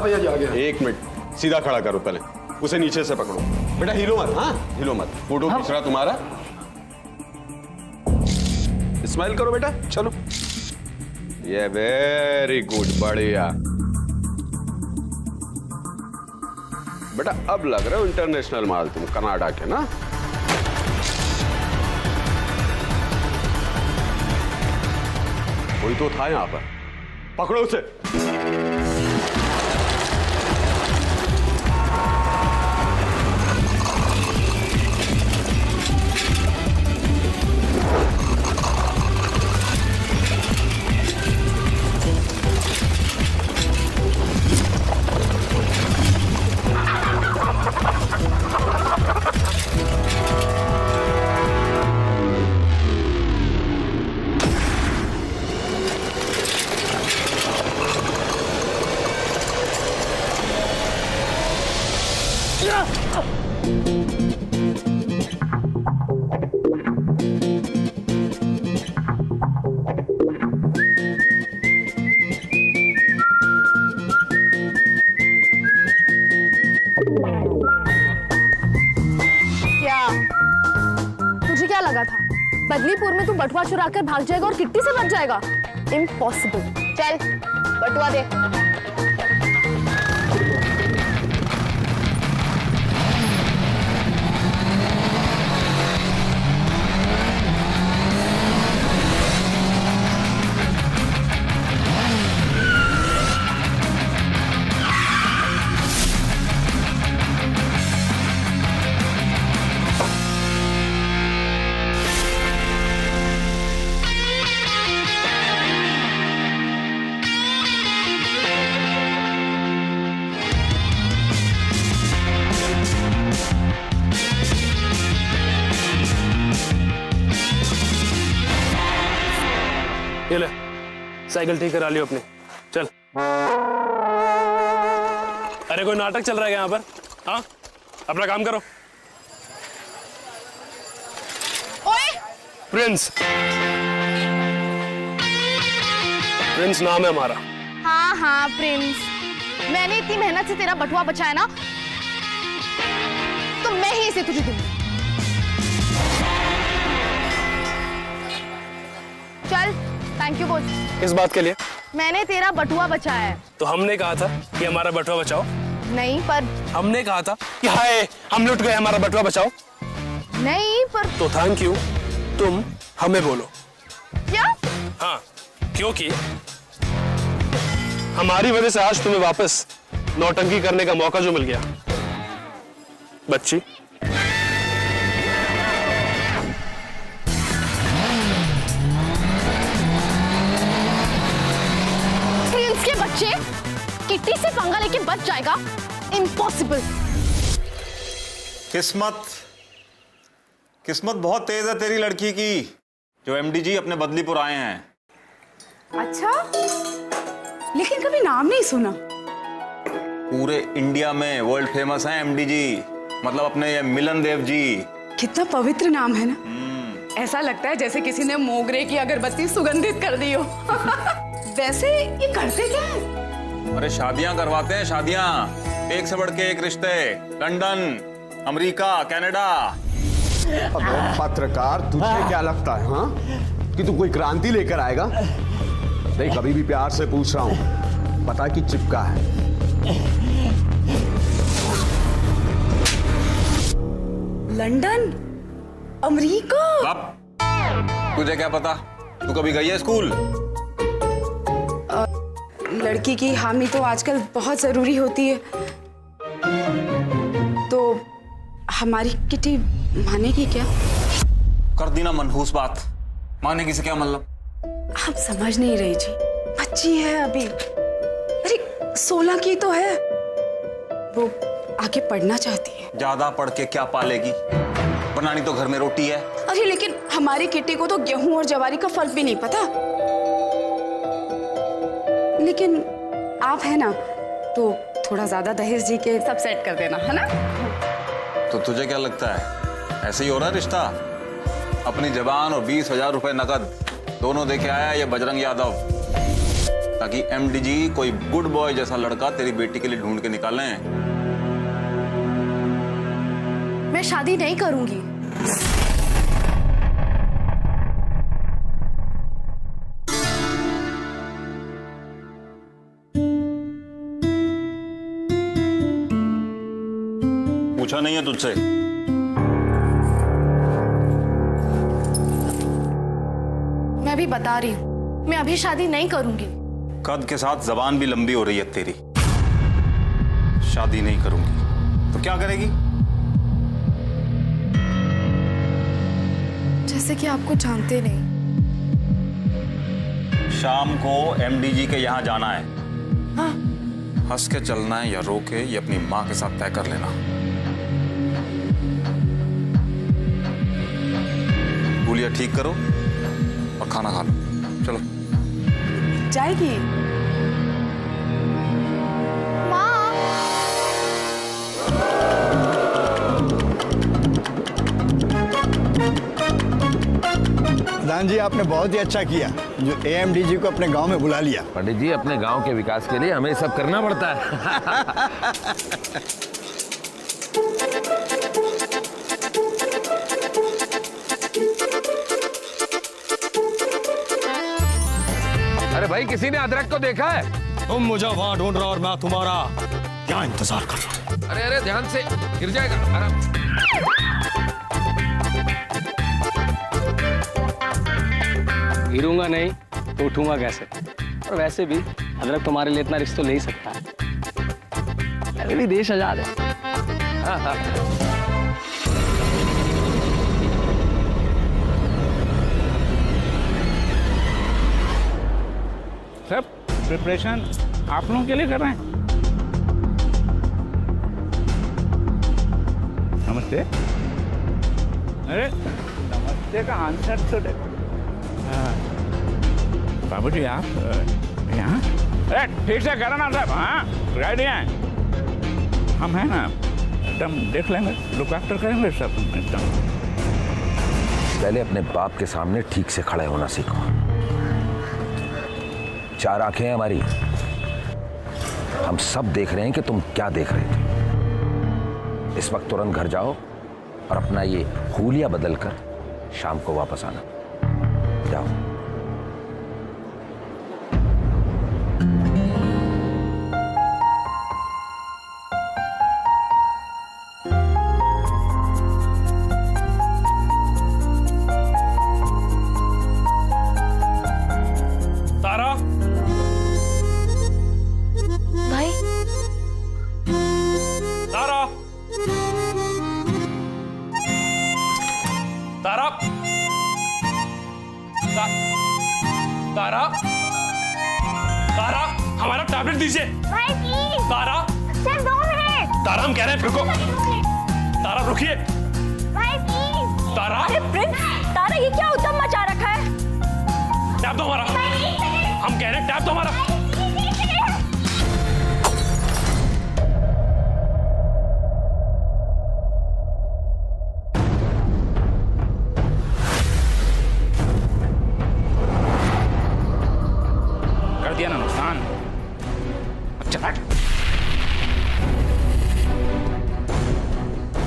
भैया जी आ गया। 1 मिनट, सीधा खड़ा करो पहले, उसे नीचे से पकड़ो। बेटा हिलो मत, हाँ हिलो मत। फोटो खींच रहा तुम्हारा, स्माइल करो बेटा। चलो, ये वेरी गुड, बढ़िया बेटा। अब लग रहा है इंटरनेशनल माल तुम, कनाडा के ना। कोई तो था यहां पर, पकड़ो उसे। तुझे क्या लगा था बदलीपुर में तू बटुआ चुरा कर भाग जाएगा और किट्टी से बच जाएगा? इम्पॉसिबल। चल बटुआ दे। ये ले, साइकिल ठीक करा लियो अपनी। चल। अरे कोई नाटक चल रहा है यहाँ पर? हाँ, अपना काम करो। ओए! प्रिंस, प्रिंस नाम है हमारा। हाँ हाँ प्रिंस, मैंने इतनी मेहनत से तेरा बटुआ बचाया ना, तो मैं ही इसे तुझे दूंगी। चल, थैंक यू बोल। किस बात के लिए? मैंने तेरा बटुआ बचाया है। तो हमने कहा था कि हमारा बटुआ बचाओ। नहीं पर हमने कहा था कि हाय हम लुट गए, हमारा बटुआ बचाओ। नहीं पर तो थैंक यू तुम हमें बोलो। क्या? हाँ, क्योंकि हमारी वजह से आज तुम्हें वापस नौटंकी करने का मौका जो मिल गया। बच्ची, प्रिंस के बच्चे किट्टी से पंगा लेके बच जाएगा? इम्पॉसिबल। किस्मत बहुत तेज है तेरी लड़की की, जो एमडी जी अपने बदलीपुर आए हैं। अच्छा, लेकिन कभी नाम नहीं सुना। पूरे इंडिया में वर्ल्ड फेमस हैं एमडी जी, मतलब अपने ये मिलन देव जी। कितना पवित्र नाम है ना। ऐसा लगता है जैसे किसी ने मोगरे की अगरबत्ती सुगंधित कर दी हो। वैसे ये करते क्या है? अरे शादियां करवाते हैं, शादियां, एक से बढ़ के एक रिश्ते। London, America, Canada. पत्रकार, तुझे क्या लगता है हाँ कि तू कोई क्रांति लेकर आएगा? नहीं, कभी भी प्यार से पूछ रहा हूं, पता कि चिपका है। London, America. बाप, तुझे क्या पता? तू कभी गई है स्कूल? लड़की की हामी तो आजकल बहुत जरूरी होती है, तो हमारी किटी मानेगी क्या? कर दी ना मनहूस बात, मानेगी से क्या मतलब? आप समझ नहीं रही जी, बच्ची है अभी। अरे 16 की तो है, वो आगे पढ़ना चाहती है। ज्यादा पढ़ के क्या पालेगी? बनानी तो घर में रोटी है। अरे लेकिन हमारी किटी को तो गेहूं और जवारी का फर्क भी नहीं पता। लेकिन आप है ना, तो थोड़ा ज्यादा दहेज जी के सब सेट कर देना, है ना? तो तुझे क्या लगता है ऐसे ही हो रहा है रिश्ता? अपनी जबान और 20,000 रुपए नकद दोनों देके आया ये बजरंग यादव। ताकि एमडीजी कोई गुड बॉय जैसा लड़का तेरी बेटी के लिए ढूंढ के निकालें। मैं शादी नहीं करूंगी। पूछा नहीं है तुझसे। मैं भी बता रही हूँ, मैं अभी शादी नहीं करूंगी। कद के साथ जबान भी लंबी हो रही है तेरी। शादी नहीं करूंगी तो क्या करेगी? जैसे कि आपको जानते नहीं। शाम को एमडीजी के यहां जाना है। हाँ। हंस के चलना है या रो के, ये अपनी माँ के साथ तय कर लेना। भूलिया ठीक करो और खाना खा लो। चलो। जाएगी? प्रधान जी, आपने बहुत ही अच्छा किया जो एएमडीजी को अपने गांव में बुला लिया। पंडित जी, अपने गांव के विकास के लिए हमें सब करना पड़ता है। अरे भाई, किसी ने अदरक को देखा है? तुम मुझे वहां ढूंढ रहे हो और मैं तुम्हारा यहाँ इंतजार कर रहा हूँ। अरे अरे, ध्यान से, गिर जाएगा। आराम। गिरूंगा नहीं तो उठूंगा कैसे? और वैसे भी अदरक तुम्हारे लिए इतना रिश्ता तो ले ही सकता है। अरे भी देश आजाद है। हाँ हाँ। सब प्रिपरेशन आप लोगों के लिए कर रहे हैं। नमस्ते। अरे नमस्ते का आंसर तो देखो। बाबू जी, आप यहाँ? अरे ठीक से करो ना साहब। हाँ, रेडी हैं हम, है ना? एकदम देख लेंगे, लुक आफ्टर करेंगे सब एकदम। पहले अपने बाप के सामने ठीक से खड़े होना सीखो। 4 आंखें हैं हमारी, हम सब देख रहे हैं कि तुम क्या देख रहे थे। इस वक्त तुरंत घर जाओ और अपना ये हुलिया बदल कर शाम को वापस आना। जाओ। तारा, भाई, तारा, तारा, तारा, तारा, हमारा टैबलेट दीजिए। तारा, सिर्फ 2 मिनट। तारा, हम कह रहे हैं रुको। तारा रुकिए। तारा, अरे प्रिंस, तारा ये क्या उद्यम मचा रखा है? टैब दो हमारा। हम कह रहे हैं टैब दो हमारा। कर दिया ना नुकसान। अच्छा,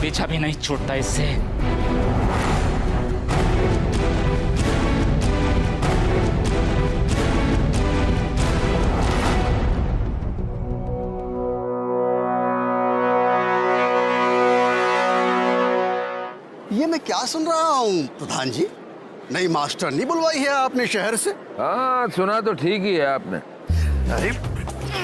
पीछा भी नहीं छूटता इससे। ये मैं क्या सुन रहा हूँ प्रधान जी? नई मास्टर नहीं बुलवाई है आपने शहर से? हाँ, सुना तो ठीक ही है आपने। अरे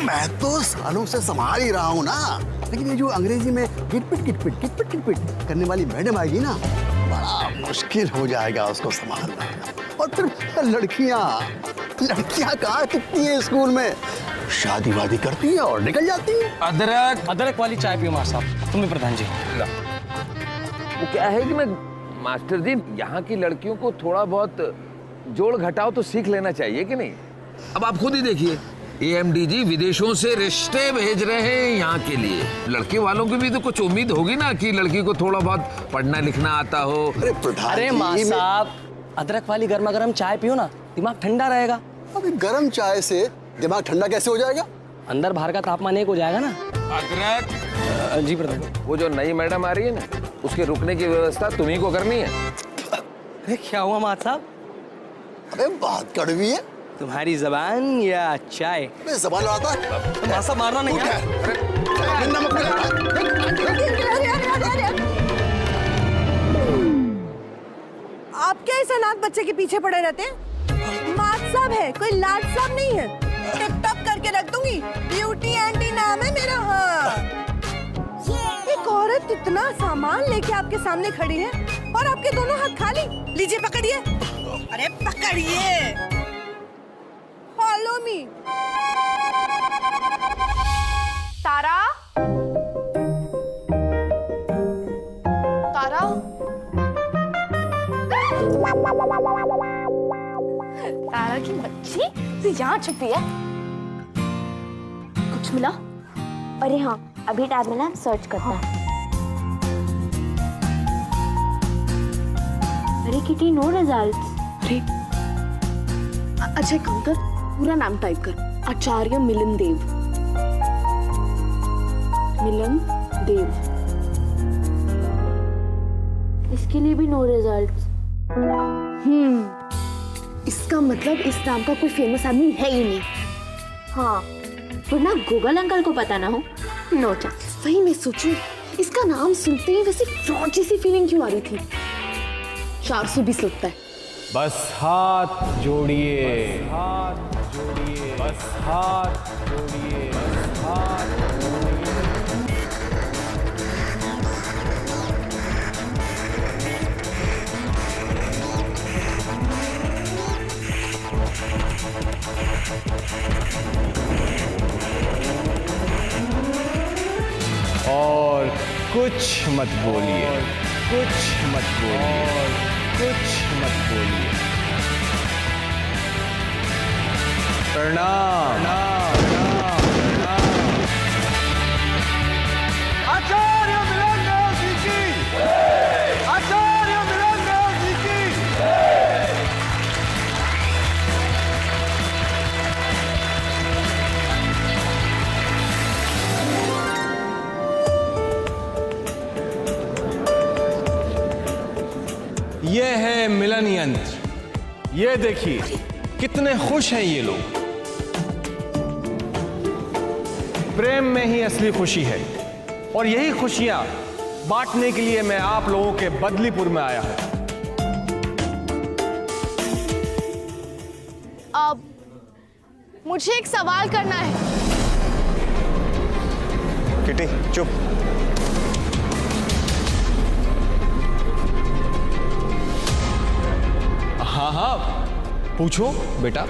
मैं तो सालों से संभाल ही रहा हूँ ना, लेकिन ये जो अंग्रेजी में किटपिट किटपिट किटपिट किटपिट करने वाली मैडम आएगी ना, बड़ा मुश्किल हो जाएगा उसको संभालना। और फिर लड़कियां कहाँ टिकती हैं स्कूल में? शादी वादी करती हैं और निकल जाती हैं। अदरक वाली चाय पियो मां साहब। तुम भी प्रधान जी। वो क्या है कि मैं मास्टर जी, यहाँ की लड़कियों को थोड़ा बहुत जोड़ घटाव तो सीख लेना चाहिए कि नहीं? अब आप खुद ही देखिए, एएमडीजी विदेशों से रिश्ते भेज रहे हैं यहाँ के लिए। लड़के वालों की भी तो कुछ उम्मीद होगी ना कि लड़की को थोड़ा बहुत पढ़ना लिखना आता हो। अरे मां साहब, अदरक वाली गर्मा गर्म चाय पियो ना, दिमाग ठंडा रहेगा। अभी गर्म चाय से दिमाग ठंडा कैसे हो जाएगा? अंदर बाहर का तापमान एक हो जाएगा ना। अदरक, जी प्रधान। वो जो नई मैडम आ रही है ना, उसके रुकने की व्यवस्था तुम्ही को करनी है। अरे क्या हुआ मात साहब? अबे बात कड़वी है। तुम्हारी जबान या चाय? अबे जबान लड़ाता है। मात साहब मारना नहीं है। नमक आप क्या इस अनाथ बच्चे के पीछे पड़े रहते हैं? मात साहब है, कोई लाट साहब नहीं है। टिप-टॉप करके रख दूंगी। ब्यूटी आंटी नाम है मेरा। हाँ। एक औरत इतना सामान लेके आपके सामने खड़ी है और आपके दोनों हाथ खाली। लीजिए पकड़िए। अरे पकड़िए। Follow me. तारा, तारा, तारा की बच्ची तू यहाँ छुपी है? कुछ मिला? अरे हाँ, अभी टैब में ना सर्च करता है। अरे किटी, नो रिजल्ट्स। अरे अच्छा काम कर, पूरा नाम टाइप कर, आचार्य मिलन देव। मिलन देव। इसके लिए भी नो रिजल्ट्स। इसका मतलब इस नाम का कोई फेमस आदमी है ही नहीं। हाँ, वरना गूगल अंकल को पता ना हो। No chance. वही मैं सोचूं, इसका नाम सुनते ही वैसे फ्रॉड जैसी फीलिंग क्यों आ रही थी? 420 लगता है। बस हाथ जोड़िए, हाथ जोड़िए, बस हाथ जोड़िए, बस हाथ और कुछ मत बोलिए, कुछ मत बोलिए, कुछ मत बोलिए। प्रणाम, प्रणाम, प्रणाम। आचार्य मिलन देव जी की, आचार्य मिलन देव जी की। ये है मिलन यंत्र। ये देखिए कितने खुश हैं ये लोग। प्रेम में ही असली खुशी है और यही खुशियां बांटने के लिए मैं आप लोगों के बदलीपुर में आया हूं। अब मुझे एक सवाल करना है। किटी चुप। हाँ हाँ पूछो बेटा।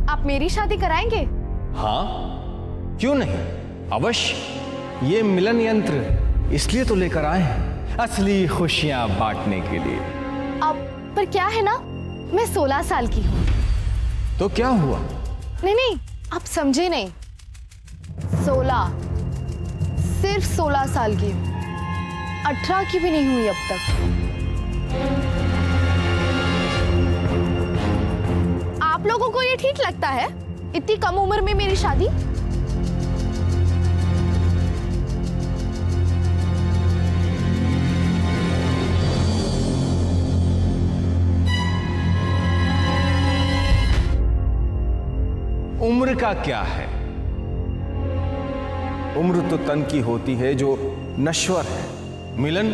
आप मेरी शादी कराएंगे? हाँ क्यों नहीं, अवश्य। ये मिलन यंत्र इसलिए तो लेकर आए हैं, असली खुशियां बांटने के लिए। अब पर क्या है ना, मैं 16 साल की हूँ। तो क्या हुआ? नहीं नहीं, आप समझे नहीं। 16, सिर्फ 16 साल की हूँ, 18 की भी नहीं हुई अब तक। आप लोगों को ये ठीक लगता है इतनी कम उम्र में मेरी शादी? उम्र का क्या है? उम्र तो तन की होती है जो नश्वर है। मिलन,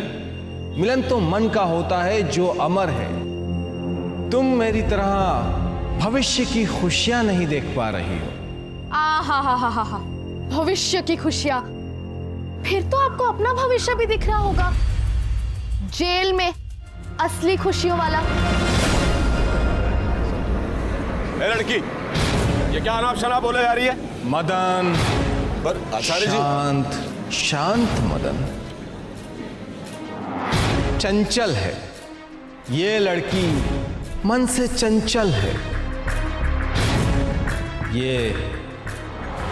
मिलन तो मन का होता है जो अमर है। तुम मेरी तरह भविष्य की खुशियां नहीं देख पा रही हो। हा, भविष्य की खुशियां? फिर तो आपको अपना भविष्य भी दिख रहा होगा, जेल में असली खुशियों वाला। लड़की, ये क्या अनाप शनाप बोले जा रही है? मदन, पर आचार्य जी। शांत, शांत मदन। चंचल है ये लड़की, मन से चंचल है। ये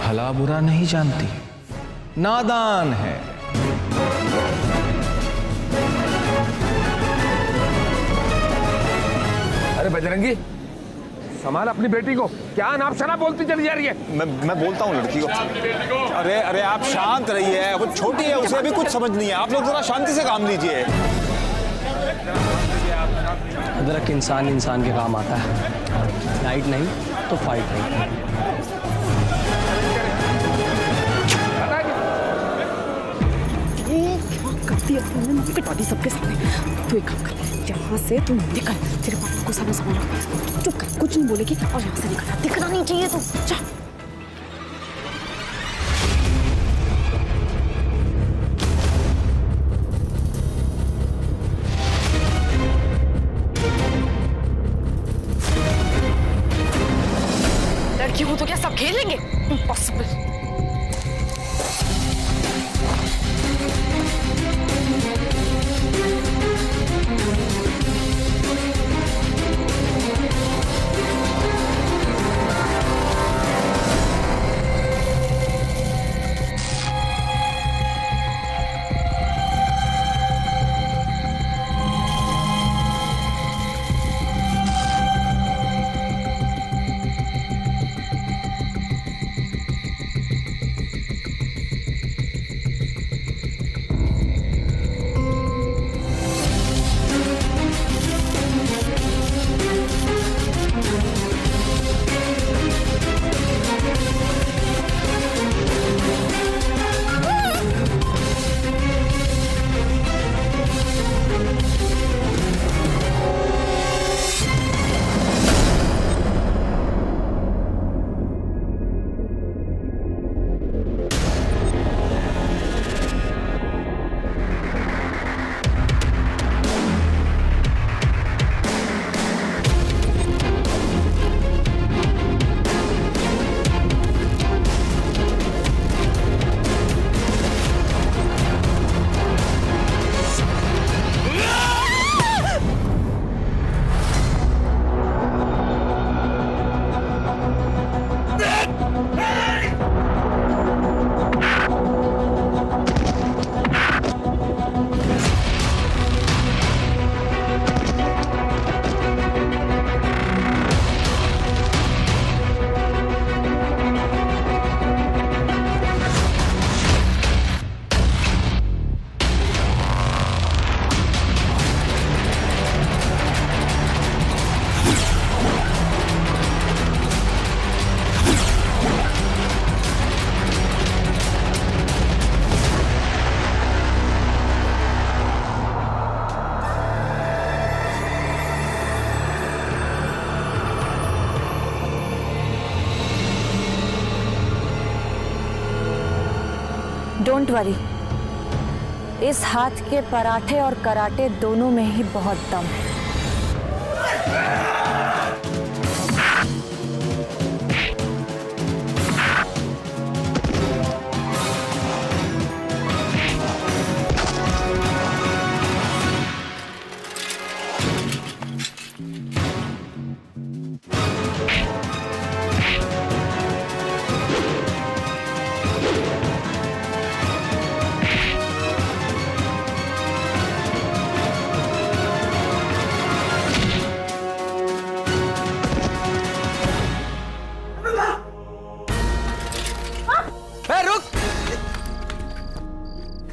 भला बुरा नहीं जानती, नादान है। बजरंगी, संभाल अपनी बेटी को। क्या अनाप शनाप बोलती चली जा रही है? मैं बोलता हूँ लड़की को। अरे अरे आप शांत रहिए, वो छोटी है, उसे अभी कुछ समझ नहीं है। आप लोग जरा शांति से काम लीजिए। अदरक इंसान के काम आता है। लाइट नहीं तो फाइट नहीं। पिटा दी सबके सामने। तू एक काम कर, यहाँ से तू निकल, तेरे पापा को सारा सामान चुप कर, कुछ नहीं बोलेगी और यहाँ से निकल। दिखना नहीं चाहिए तू, जा। लड़की हो तो क्या सब खेलेंगे? इम्पॉसिबल। डोंट वरी, इस हाथ के पराठे और कराटे दोनों में ही बहुत दम है।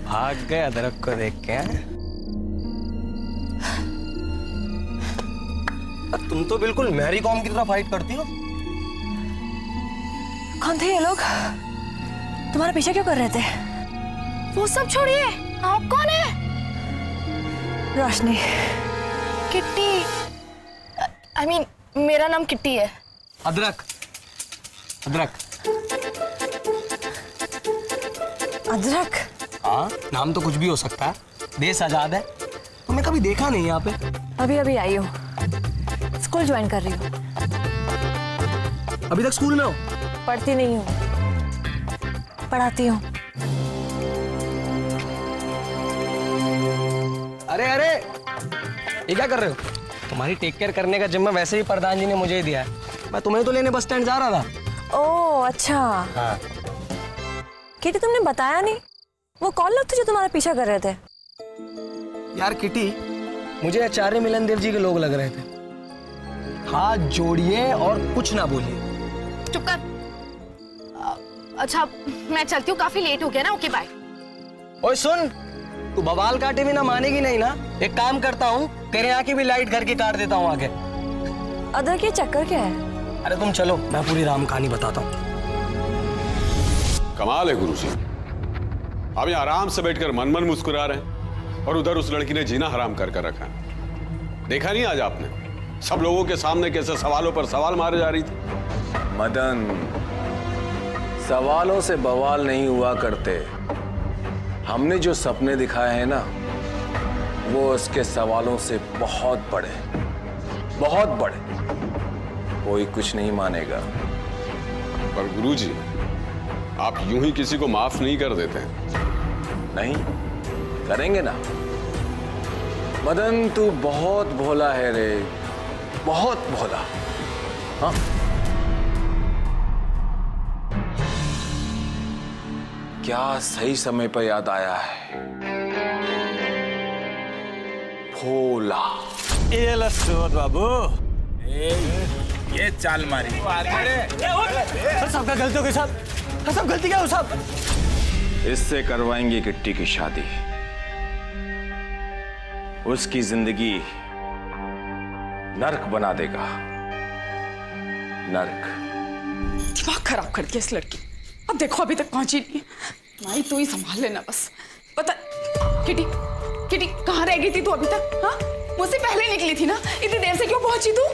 भाग गए अदरक को देख के। तुम तो बिल्कुल मैरी कॉम की तरह फाइट करती हो। कौन थे ये लोग? तुम्हारा पीछा क्यों कर रहे थे? वो सब छोड़िए, आप कौन है? रोशनी। किट्टी। I mean, मेरा नाम किट्टी है। अदरक। अदरक। अदरक? हाँ, नाम तो कुछ भी हो सकता है। देश आजाद है। तुमने कभी देखा नहीं यहाँ पे? अभी अभी आई हूँ, स्कूल ज्वाइन कर रही हूँ। अभी तक स्कूल में हो? पढ़ती नहीं हूँ, पढ़ाती हूँ। अरे अरे, ये क्या कर रहे हो? तुम्हारी टेक केयर करने का जिम्मा वैसे ही प्रधान जी ने मुझे ही दिया है। मैं तुम्हें तो लेने बस स्टैंड जा रहा था। ओह अच्छा। हाँ। किटी तुमने बताया नहीं, वो कौन लोग थे जो तुम्हारा पीछा कर रहे थे? यार किटी, मुझे आचार्य मिलन देव जी के लोग लग रहे थे। हाथ जोड़िए और कुछ ना बोलिए। चुप कर। अच्छा मैं चलती हूँ, काफी लेट हो गया ना। Okay bye. ओए सुन, तू बवाल काटे भी ना मानेगी नहीं ना। एक काम करता हूँ, तेरे यहाँ की भी लाइट घर की काट देता हूँ आगे। अदर के चक्कर क्या है? अरे तुम चलो, मैं पूरी राम कहानी बताता हूँ। कमाल है गुरुजी, आप यहाँ आराम से बैठकर मन मन मुस्कुरा रहे हैं और उधर उस लड़की ने जीना हराम कर रखा है। देखा नहीं आज आपने सब लोगों के सामने कैसे सवालों पर सवाल मारे जा रही थी। मदन, सवालों से बवाल नहीं हुआ करते। हमने जो सपने दिखाए हैं ना, वो उसके सवालों से बहुत बड़े, बहुत बड़े। कोई कुछ नहीं मानेगा। पर गुरुजी, आप यूं ही किसी को माफ नहीं कर देते हैं। नहीं करेंगे ना। मदन तू बहुत भोला है रे, बहुत भोला। हाँ, क्या सही समय पर याद आया है। भोला। ये लो सुबोध बाबू, ये चाल मारी। सबका गलतियों के साथ, सब गलती क्या हो साहब? इससे करवाएंगे किट्टी की शादी। उसकी जिंदगी नर्क बना देगा, नर्क। दिमाग खराब कर दिया इस लड़की। अब देखो अभी तक पहुंची नहीं। माई तू ही संभाल लेना बस। पता किटी, किटी कहाँ रह गई थी तू अभी तक? हाँ, मुझसे पहले निकली थी ना, इतनी देर से क्यों पहुंची तू?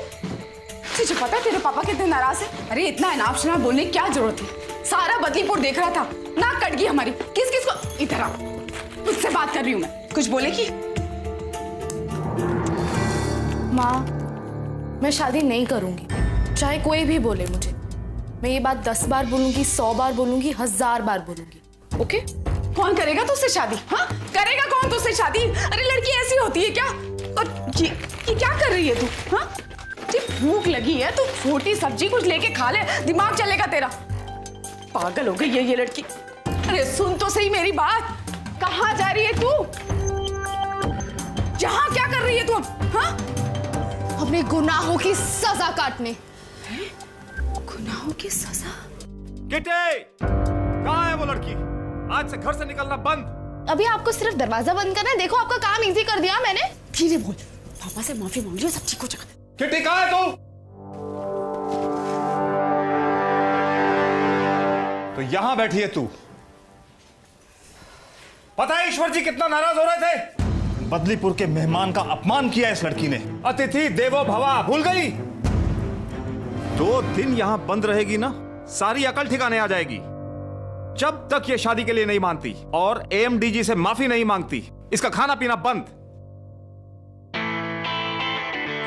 तुझे पता है तेरे पापा कितने नाराज है? अरे इतना इनाम शनाम बोलने की क्या जरूरत थी? सारा बदलीपुर देख रहा था, नाक कट गई हमारी। किस किस को? इधर आ, उससे बात कर रही हूँ मैं। कुछ बोलेगी? माँ, मैं शादी नहीं करूंगी, चाहे कोई भी बोले मुझे। मैं ये बात 10 बार बोलूंगी, 100 बार बोलूंगी, 1000 बार बोलूंगी। ओके? कौन करेगा तुझसे शादी? हाँ, करेगा कौन तुझसे शादी? अरे लड़की ऐसी होती है क्या? और ये क्या कर रही है तू? हाँ, भूख लगी है तो छोटी सब्जी कुछ लेके खा ले, दिमाग चलेगा तेरा। पागल हो गई है ये लड़की। अरे सुन तो सही मेरी बात, कहाँ जा रही है तू? यहाँ क्या कर रही है तू अब? हाँ, अपने गुनाहों की सजा काटने। गुनाहों की सजा? किटे, कहाँ है वो लड़की? आज से घर से निकलना बंद। अभी आपको सिर्फ दरवाजा बंद करना है। देखो आपका काम इजी कर दिया मैंने। धीरे बोल, पापा से माफी मांग लो, सब्जी को जगह। किटी कहाँ है तू? तो यहां बैठी है तू। पता है ईश्वर जी कितना नाराज हो रहे थे? बदलीपुर के मेहमान का अपमान किया इस लड़की ने। अतिथि देवो भवा भूल गई। 2 दिन यहां बंद रहेगी ना, सारी अकल ठिकाने आ जाएगी। जब तक ये शादी के लिए नहीं मानती और एएमडीजी से माफी नहीं मांगती, इसका खाना पीना बंद।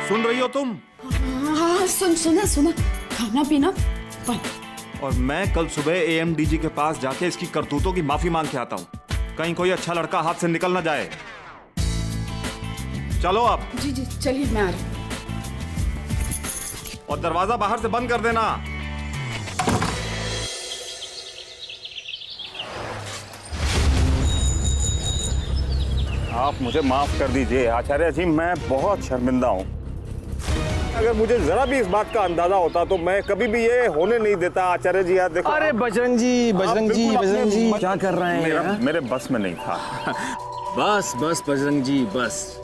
सुन रही हो तुम? हाँ, सुना। खाना पीना बंद। और मैं कल सुबह एएमडीजी के पास जाके इसकी करतूतों की माफी मांग के आता हूं। कहीं कोई अच्छा लड़का हाथ से निकल ना जाए। चलो आप। जी चलिए, मैं आ रही हूं। और दरवाजा बाहर से बंद कर देना। आप मुझे माफ कर दीजिए आचार्य जी, मैं बहुत शर्मिंदा हूँ। अगर मुझे जरा भी इस बात का अंदाजा होता तो मैं कभी भी ये होने नहीं देता। आचार्य जी यार देखो। अरे बजरंग जी क्या कर रहे हैं? मेरे बस में नहीं था। बस बजरंग जी बस।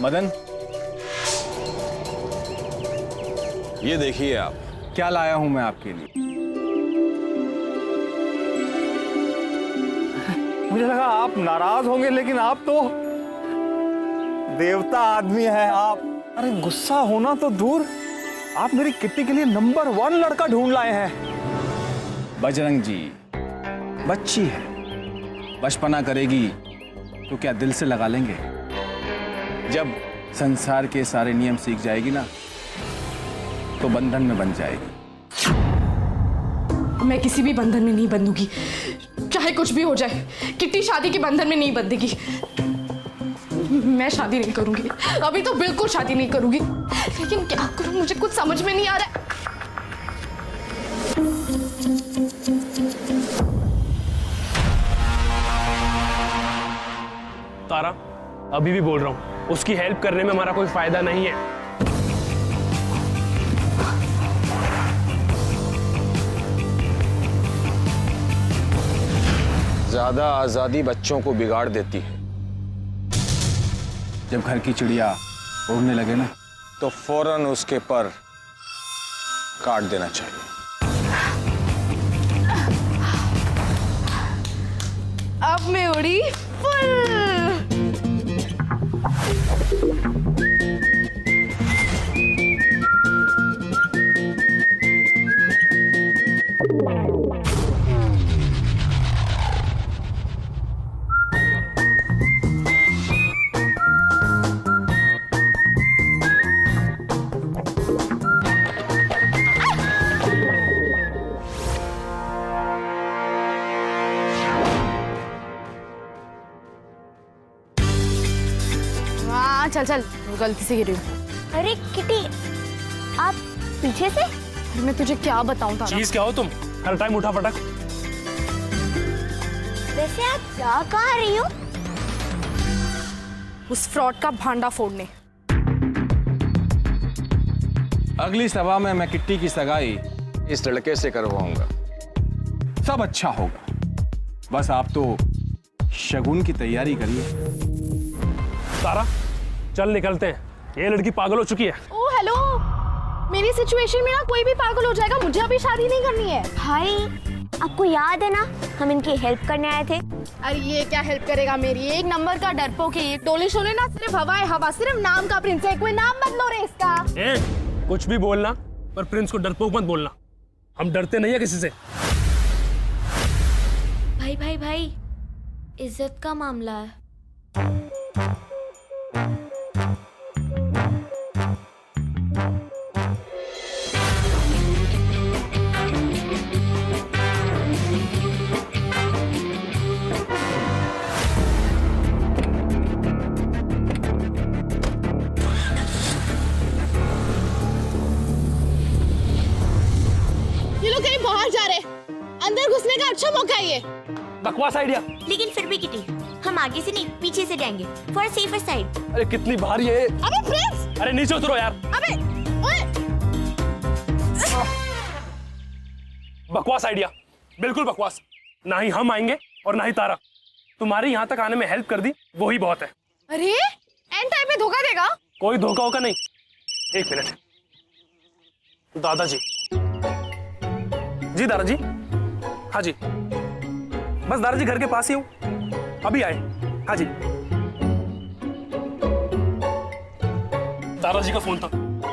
मदन, ये देखिए आप, क्या लाया हूं मैं आपके लिए। मुझे लगा आप नाराज होंगे, लेकिन आप तो देवता आदमी है आप। अरे गुस्सा होना तो दूर, आप मेरी किट्टी के लिए नंबर 1 लड़का ढूंढ लाए हैं। बजरंग जी, बच्ची है, बचपना करेगी तो क्या दिल से लगा लेंगे? जब संसार के सारे नियम सीख जाएगी ना, तो बंधन में बन जाएगी। मैं किसी भी बंधन में नहीं बंधूंगी, चाहे कुछ भी हो जाए। किट्टी शादी के बंधन में नहीं बंधेगी। मैं शादी नहीं करूंगी, अभी तो बिल्कुल शादी नहीं करूंगी। लेकिन क्या करूं, मुझे कुछ समझ में नहीं आ रहा है। तारा, अभी भी बोल रहा हूं, उसकी हेल्प करने में हमारा कोई फायदा नहीं है। ज्यादा आजादी बच्चों को बिगाड़ देती है। जब घर की चिड़िया उड़ने लगे ना, तो फौरन उसके पर काट देना चाहिए। अब मैं उड़ी फुल। चल चल, गलती से गिरी हूँ। अरे किटी, आप पीछे से? अरे मैं तुझे क्या बताऊँ तारा? चीज क्या हो तुम, हर टाइम उठा पटक। वैसे आप जा कहाँ रही हो? उस फ्रॉड का भांडा फोड़ने। अगली सभा में मैं किट्टी की सगाई इस लड़के से करवाऊंगा। सब अच्छा होगा, बस आप तो शगुन की तैयारी करिए। तारा चल निकलते हैं, ये लड़की पागल हो चुकी है। ओ हेलो, मेरी सिचुएशन में ना कोई भी पागल हो जाएगा, मुझे अभी शादी नहीं करनी है। भाई आपको याद है ना, हम इनकी हेल्प करने आए थे। अरे ये क्या हेल्प करेगा मेरी? एक नंबर का डरपोक है, टोले शोले ना सिर्फ हवा है हवा, सिर्फ नाम का प्रिंस है, कोई नाम बदलो रे इसका। कुछ भी बोलना, पर प्रिंस को डरपोक मत बोलना, हम डरते नहीं है किसी से। भाई भाई भाई, इज्जत का मामला है। ये लोग कहीं बाहर जा रहे, अंदर घुसने का अच्छा मौका है ये। बकवास आइडिया। लेकिन फिर भी किटी, हम आगे से नहीं पीछे से जाएंगे, फॉर सेफर साइड। अरे कितनी भारी है। अबे प्रिंस! अरे नीचे उतरो यार। अबे ओए! बकवास आइडिया, बिल्कुल बकवास। ना ही हम आएंगे और ना ही तारा। तुम्हारी यहाँ तक आने में हेल्प कर दी, वो ही बहुत है। अरे एंड टाइम पे धोखा देगा? कोई धोखा होगा नहीं। एक मिनट, दादाजी। जी दादाजी। हाँ जी, बस दादाजी घर के पास ही हूँ, अभी आए। हाँ जी। दादाजी का फोन था,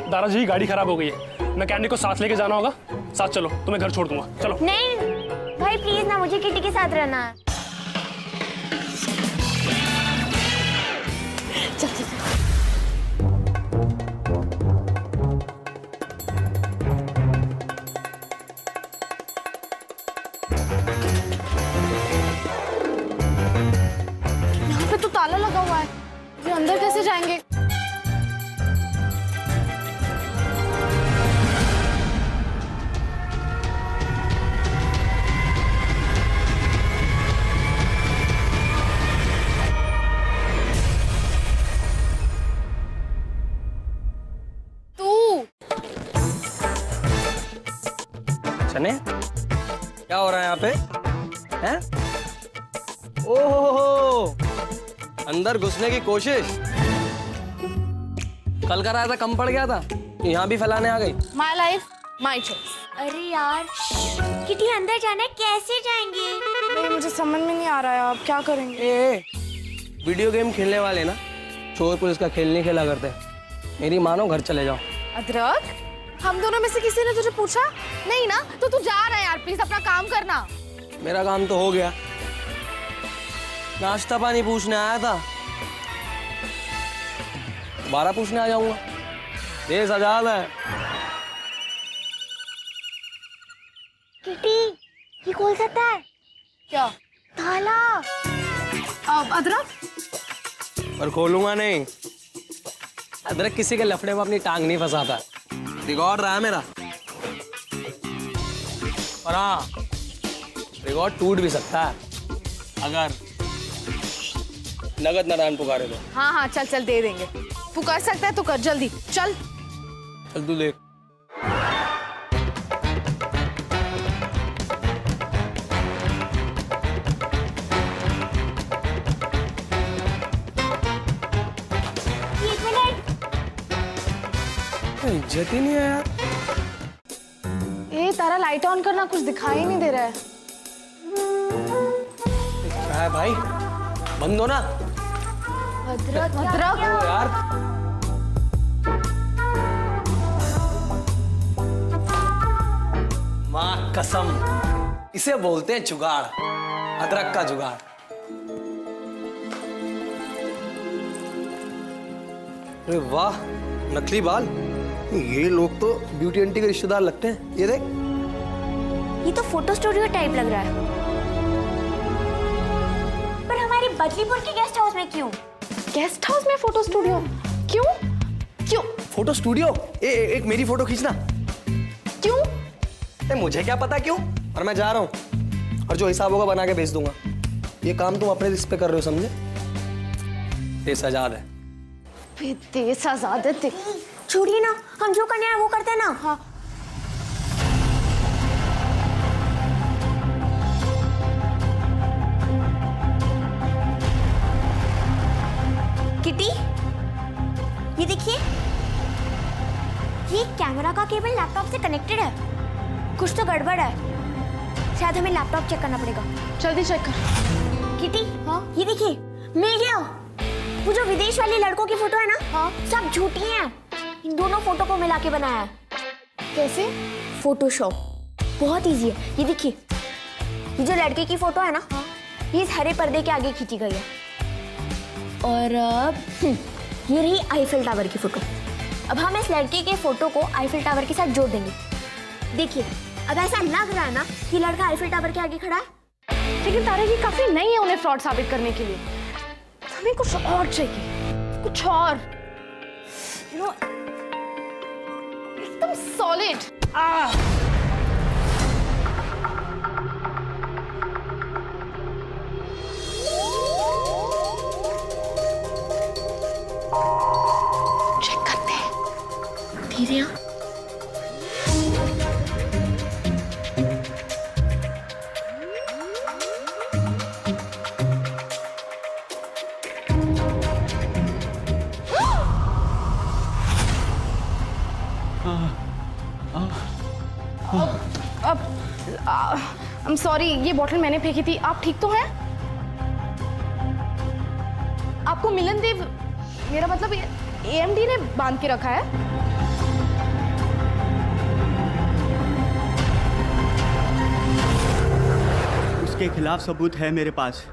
दादाजी की गाड़ी खराब हो गई है, मैकेनिक को साथ लेके जाना होगा। साथ चलो, तुम्हें घर छोड़ दूंगा। चलो। नहीं भाई प्लीज ना, मुझे किटी के साथ रहना है। चल चल चल। यहाँ पे तो ताला लगा हुआ है, ये अंदर कैसे जाएंगे? चने, क्या हो रहा है यहाँ पे? हैं? ओहो, अंदर घुसने की कोशिश। कल कराया था, कम पड़ गया था, यहाँ भी फैलाने आ गई। My life my choice. अरे यार, किटी अंदर जाना है, कैसे जाएंगे? नहीं मुझे समझ में नहीं आ रहा है, आप क्या करेंगे? वीडियो गेम खेलने वाले ना चोर पुलिस का खेल नहीं खेला करते। मेरी मानो, घर चले जाओ। अदरक, हम दोनों में से किसी ने तुझे पूछा नहीं ना, तो तू जा रहा है यार, प्लीज अपना काम करना। मेरा काम तो हो गया, नाश्ता पानी पूछने आया था, दोबारा पूछने आ जाऊंगा। देश आजाद है। किटी, ये खोल सकता है क्या? ताला। अब अदरक, पर खोलूंगा नहीं। अदरक किसी के लफड़े में अपनी टांग नहीं फंसाता। रिकॉर्ड रहा है मेरा, और हाँ, रिकॉर्ड टूट भी सकता है अगर नगद नारायण पुकारे तो। हाँ हाँ चल चल, दे देंगे। तू कर सकता है तो कर, जल्दी चल। चल तू देख। इज्जत ही नहीं है यार। ए तारा लाइट ऑन करना, कुछ दिखाई नहीं दे रहा है। क्या है भाई, बंद हो ना। अदरक यार माँ कसम, इसे बोलते हैं जुगाड़, अदरक का जुगाड़। अरे वाह, नकली बाल। ये लोग तो ब्यूटी आंटी के रिश्तेदार लगते हैं। ये देख, ये तो फोटो स्टूडियो टाइप लग रहा है। पर हमारे बदलीपुर के गेस्ट हाउस में क्यों? गेस्ट हाउस में फोटो स्टूडियो क्यों? क्यों फोटो स्टूडियो? एक मेरी फोटो खींचना। क्यों? मुझे क्या पता क्यों, और मैं जा रहा हूँ और जो हिसाब होगा बना के भेज दूंगा। ये काम तुम अपने रिस्क पे कर रहे हो, समझे? देश आजाद है। देश आजाद है। छोड़िए ना, हम जो करने हैं वो करते हैं ना। हाँ। किटी, ये देखिए, ये कैमरा का केबल लैपटॉप से कनेक्टेड है। कुछ तो गड़बड़ है, शायद हमें लैपटॉप चेक करना पड़ेगा। जल्दी चेक कर। किटी, हाँ? ये देखिए, मिल गया। वो जो विदेश वाली लड़कों की फोटो है ना, हाँ? सब झूठी हैं। इन दोनों फोटो को मिला के बनाया है। कैसे? फोटोशॉप। बहुत इजी है। ये देखिए, ये जो लड़के की फोटो है ना, हाँ? ये इस हरे पर्दे के आगे खींची गई है। और ये रही आईफिल टावर की फोटो। अब हम इस लड़के के फोटो को आईफिल टावर के साथ जोड़ देंगे। देखिए, अब ऐसा लग रहा है ना कि लड़का आईफिल टावर के आगे खड़ा है। लेकिन तारा, ये काफी नहीं है उन्हें फ्रॉड साबित करने के लिए। हमें कुछ और चाहिए, कुछ और। यू नो, एकदम सॉलिड। चेक करते हैं धीरे। आई एम सॉरी, ये बोतल मैंने फेंकी थी। आप ठीक तो हैं? आपको मिलन देव, मेरा मतलब एएमडी ने बांध के रखा है? उसके खिलाफ सबूत है मेरे पास।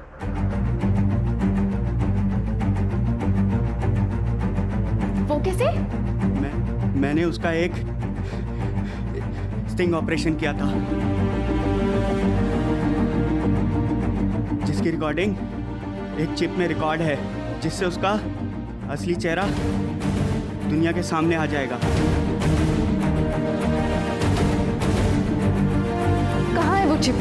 वो कैसे? मैंने उसका एक स्टिंग ऑपरेशन किया था, जिसकी रिकॉर्डिंग एक चिप में रिकॉर्ड है, जिससे उसका असली चेहरा दुनिया के सामने आ जाएगा। कहाँ है वो चिप?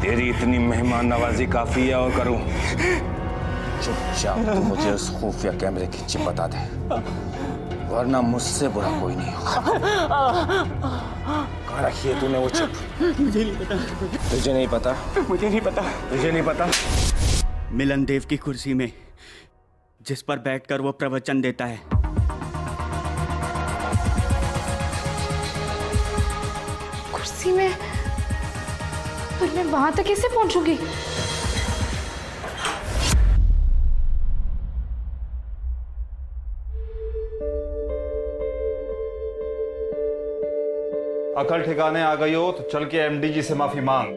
तेरी इतनी मेहमान नवाजी काफी है, और करूं? चुपचाप तू मुझे उस खुफिया कैमरे की चिप बता दे, वरना मुझसे बुरा कोई नहीं होगा। कहाँ रखी है तूने वो चिप? मुझे नहीं पता। तुझे नहीं पता? मुझे नहीं पता। तुझे नहीं पता? मिलन देव की कुर्सी में, जिस पर बैठकर वो प्रवचन देता है। कुर्सी में? पर मैं वहां तक कैसे पहुंचूंगी? अकल ठिकाने आ गई हो तो चल के एमडी जी से माफी मांग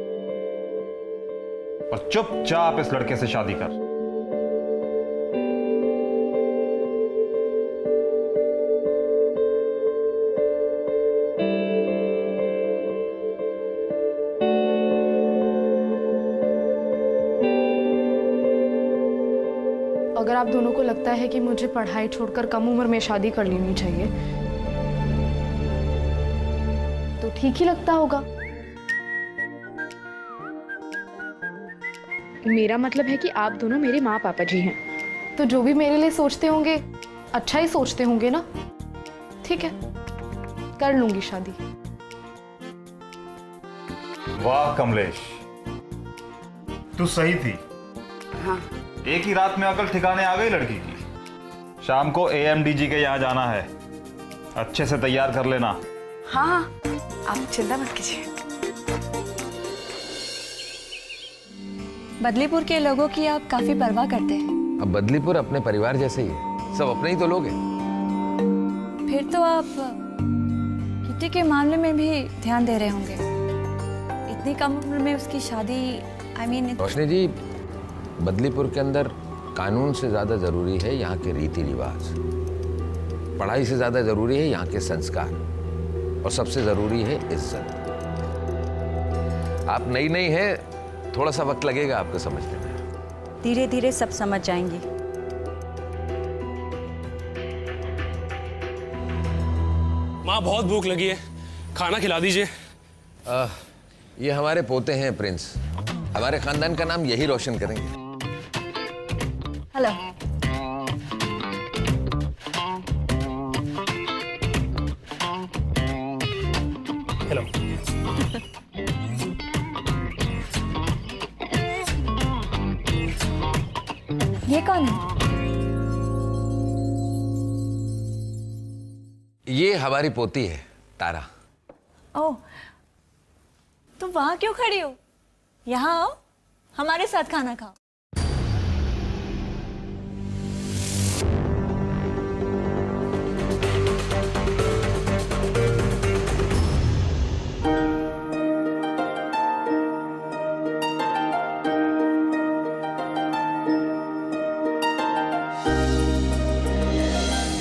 और चुपचाप इस लड़के से शादी कर। अगर आप दोनों को लगता है कि मुझे पढ़ाई छोड़कर कम उम्र में शादी कर लेनी चाहिए, तो ठीक ही लगता होगा। मेरा मतलब है कि आप दोनों मेरे माँ पापा जी हैं, तो जो भी मेरे लिए सोचते होंगे अच्छा ही सोचते होंगे ना। ठीक है, कर लूंगी शादी। वाह कमलेश, तू सही थी। हाँ। एक ही रात में अकल ठिकाने आ गई लड़की की। शाम को AMDG के यहाँ जाना है, अच्छे से तैयार कर लेना। हाँ हाँ, आप चिंता मत कीजिए। बदलीपुर के लोगों की आप काफी परवाह करते हैं। अब बदलीपुर अपने परिवार जैसे ही है, सब अपने ही तो लोग हैं। फिर तो आप किटी के मामले में भी ध्यान दे रहे होंगे। इतनी कम उम्र में उसकी शादी, रोशनी जी, बदलीपुर के अंदर कानून से ज्यादा जरूरी है यहाँ के रीति रिवाज, पढ़ाई से ज्यादा जरूरी है यहाँ के संस्कार, और सबसे जरूरी है इज्जत। आप नई नई है, थोड़ा सा वक्त लगेगा आपको समझने में। धीरे धीरे सब समझ जाएंगी। माँ बहुत भूख लगी है, खाना खिला दीजिए। ये हमारे पोते हैं प्रिंस, हमारे खानदान का नाम यही रोशन करेंगे। हेलो। हेलो। ये कौन है? ये हमारी पोती है तारा। ओह, तुम वहां क्यों खड़ी हो? यहाँ आओ, हमारे साथ खाना खाओ।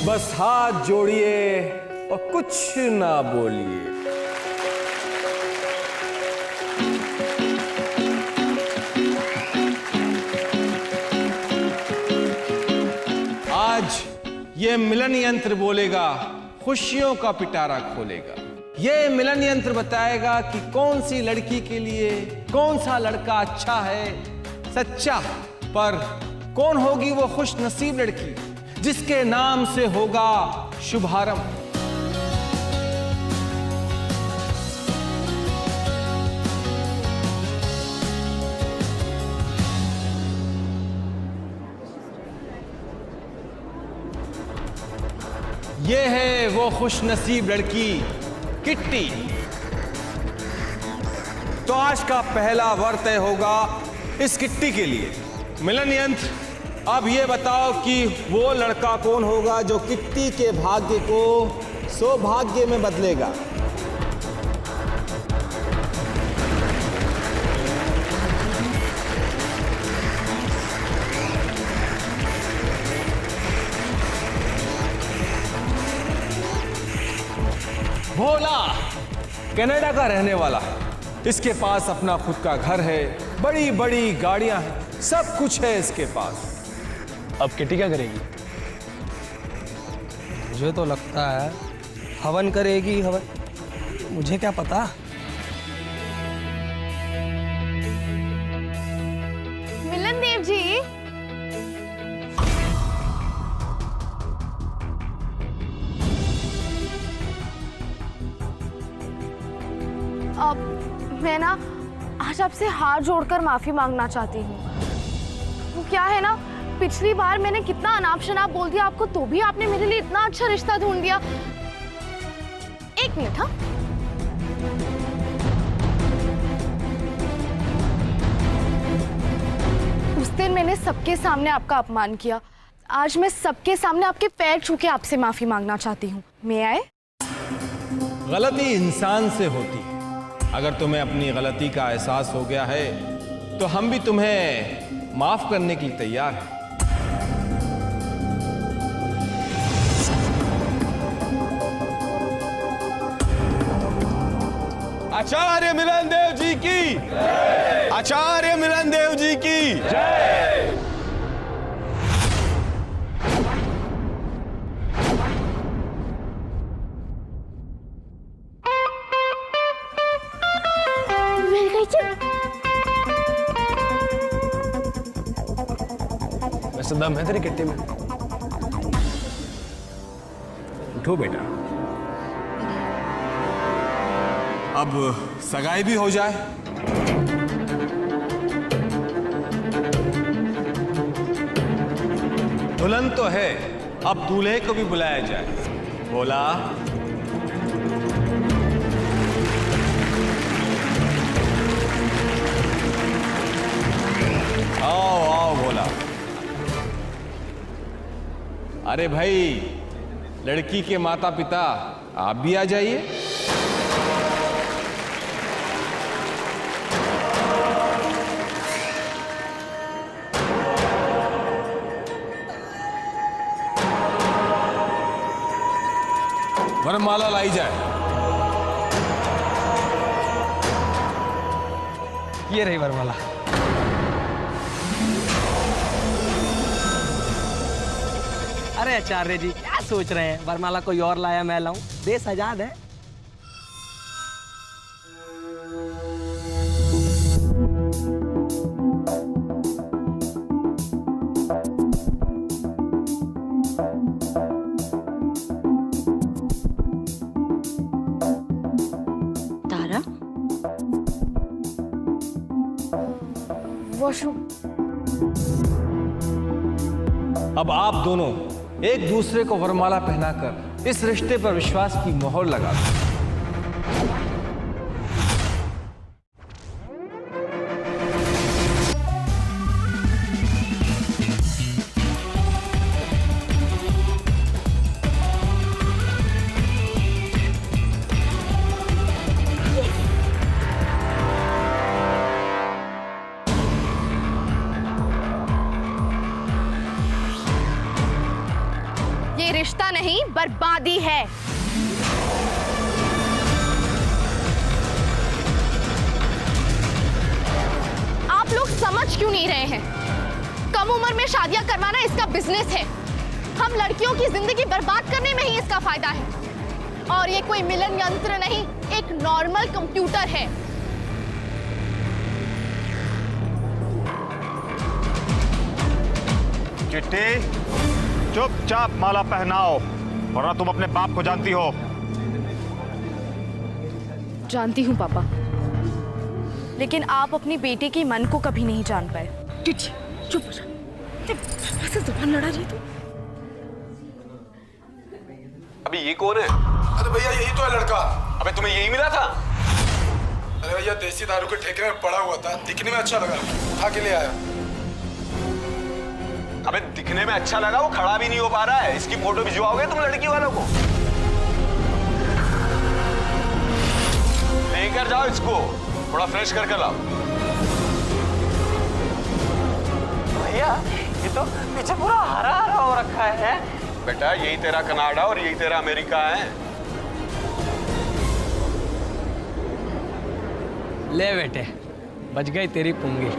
बस हाथ जोड़िए और कुछ ना बोलिए। आज ये मिलन यंत्र बोलेगा, खुशियों का पिटारा खोलेगा। ये मिलन यंत्र बताएगा कि कौन सी लड़की के लिए कौन सा लड़का अच्छा है, सच्चा। पर कौन होगी वो खुश नसीब लड़की जिसके नाम से होगा शुभारंभ। ये है वो खुश नसीब लड़की किट्टी। तो आज का पहला वर तय होगा इस किट्टी के लिए। मिलन यंत्र, अब ये बताओ कि वो लड़का कौन होगा जो किट्टी के भाग्य को सौभाग्य में बदलेगा। भोला कनाडा का रहने वाला, इसके पास अपना खुद का घर है, बड़ी बड़ी गाड़ियां हैं, सब कुछ है इसके पास। अब किटी क्या करेगी? मुझे तो लगता है हवन करेगी। हवन, मुझे क्या पता। मिलन देव जी, अब मैं ना आज आपसे हाथ जोड़कर माफी मांगना चाहती हूँ। वो क्या है ना, पिछली बार मैंने कितना अनाप शनाप बोल दिया आपको, तो भी आपने मेरे लिए इतना अच्छा रिश्ता ढूंढ दिया। एक मिनट। हाँ, उस दिन मैंने सबके सामने आपका अपमान किया, आज मैं सबके सामने आपके पैर छू के आपसे माफी मांगना चाहती हूँ। मैं आए? गलती इंसान से होती है। अगर तुम्हें अपनी गलती का एहसास हो गया है तो हम भी तुम्हें माफ करने के लिए तैयार हैं। आचार्य मिलन देव जी की जय। आचार्य मिलन देव जी की जय। वैसे दम है तेरी किट्टी में। उठो बेटा, अब सगाई भी हो जाए। दुल्हन तो है, अब दूल्हे को भी बुलाया जाए। बोला आओ आओ बोला। अरे भाई, लड़की के माता पिता आप भी आ जाइए। वरमाला लाई जाए। ये रही वरमाला। अरे आचार्य जी क्या सोच रहे हैं, वरमाला कोई और लाया मैं लाऊं? देश आजाद है। तारा, वॉशरूम। अब आप दोनों एक दूसरे को वरमाला पहनाकर इस रिश्ते पर विश्वास की मोहर लगा दो। ये रिश्ता नहीं, बर्बादी है। आप लोग समझ क्यों नहीं रहे हैं? कम उम्र में शादियां करवाना इसका बिजनेस है। हम लड़कियों की जिंदगी बर्बाद करने में ही इसका फायदा है। और ये कोई मिलन यंत्र नहीं, एक नॉर्मल कंप्यूटर है। चिट्टी, चुपचाप माला पहनाओ, वरना तुम अपने बाप को जानती हो। जानती हूँ पापा, लेकिन आप अपनी बेटे के मन को कभी नहीं जान पाए। चुप हो जा। ऐसे जुबान लड़ा रही तू। अभी ये कौन है? अरे भैया यही तो है लड़का। अबे तुम्हें यही मिला था? अरे भैया देसी दारू के ठेके में पड़ा हुआ था, दिखने में अच्छा लगा, उठा के ले आया। अबे दिखने में अच्छा लगा, वो खड़ा भी नहीं हो पा रहा है। इसकी फोटो भिजवाओगे तुम लड़की वालों को? लेकर जाओ इसको, थोड़ा फ्रेश करके लाओ। भैया ये तो पीछे पूरा हरा हरा हो रखा है। बेटा यही तेरा कनाडा और यही तेरा अमेरिका है। ले बेटे, बच गई तेरी पुंगी।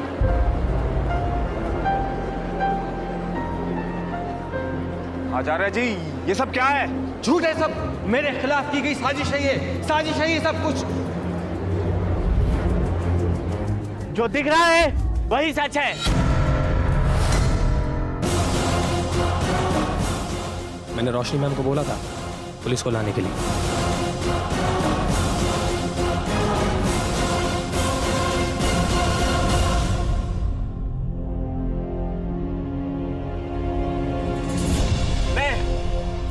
आचार्य जी ये सब क्या है? झूठ है सब, मेरे खिलाफ की गई साजिश है ये, साजिश है ये सब कुछ। जो दिख रहा है वही सच है। मैंने रोशनी मैम को बोला था पुलिस को लाने के लिए।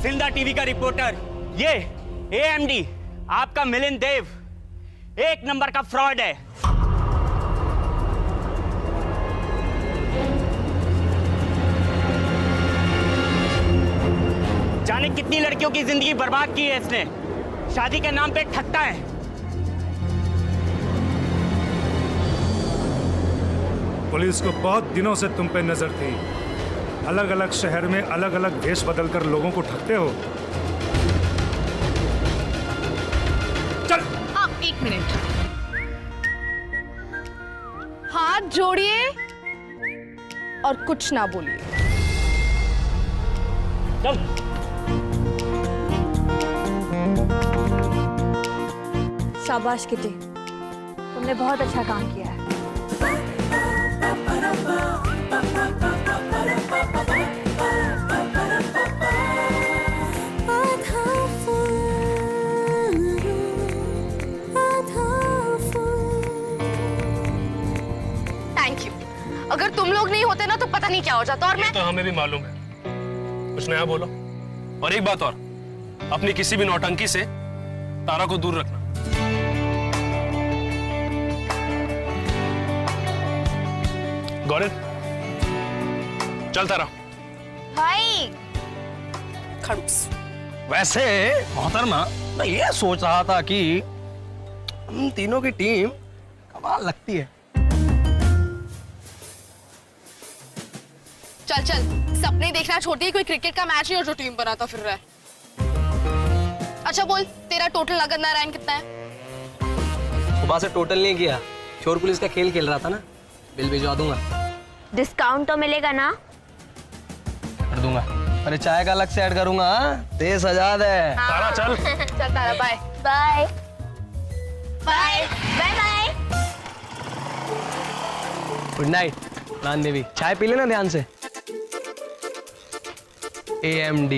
जिंदा टीवी का रिपोर्टर, ये AMD आपका मिलिंद देव एक नंबर का फ्रॉड है। जाने कितनी लड़कियों की जिंदगी बर्बाद की है इसने, शादी के नाम पे ठगता है। पुलिस को बहुत दिनों से तुम पे नजर थी। अलग अलग शहर में अलग अलग भेष बदलकर लोगों को ठगते हो। चल आप 1 मिनट हाथ जोड़िए और कुछ ना बोलिए। चल। शाबाश किटी, तुमने बहुत अच्छा काम किया है। Thank you. अगर तुम लोग नहीं होते ना तो पता नहीं क्या हो जाता। और मैं तो हमें भी मालूम है। कुछ नया बोलो। और एक बात और, अपनी किसी भी नौटंकी से तारा को दूर रखना। गौरव, चल तारा। भाई खड़ूस। वैसे मोहतरमा, मैं ये सोच रहा था कि हम तीनों की टीम कमाल लगती है। चल चल, सपने देखना छोड़ दिए, कोई क्रिकेट का मैच नहीं और जो टीम बनाता फिर रहा है। अच्छा बोल, तेरा टोटल नगद नारायण कितना है? सुबह से टोटल नहीं किया, चोर पुलिस का खेल खेल रहा था ना। बिल भिजवा दूंगा। डिस्काउंट तो मिलेगा ना? कर दूंगा। अरे चाय का अलग से ऐड करूंगा। 30,000 है। तारा चल। चल Tara, bye bye bye bye bye. Good night रान देवी। चाय पी लेना ध्यान से। AMD।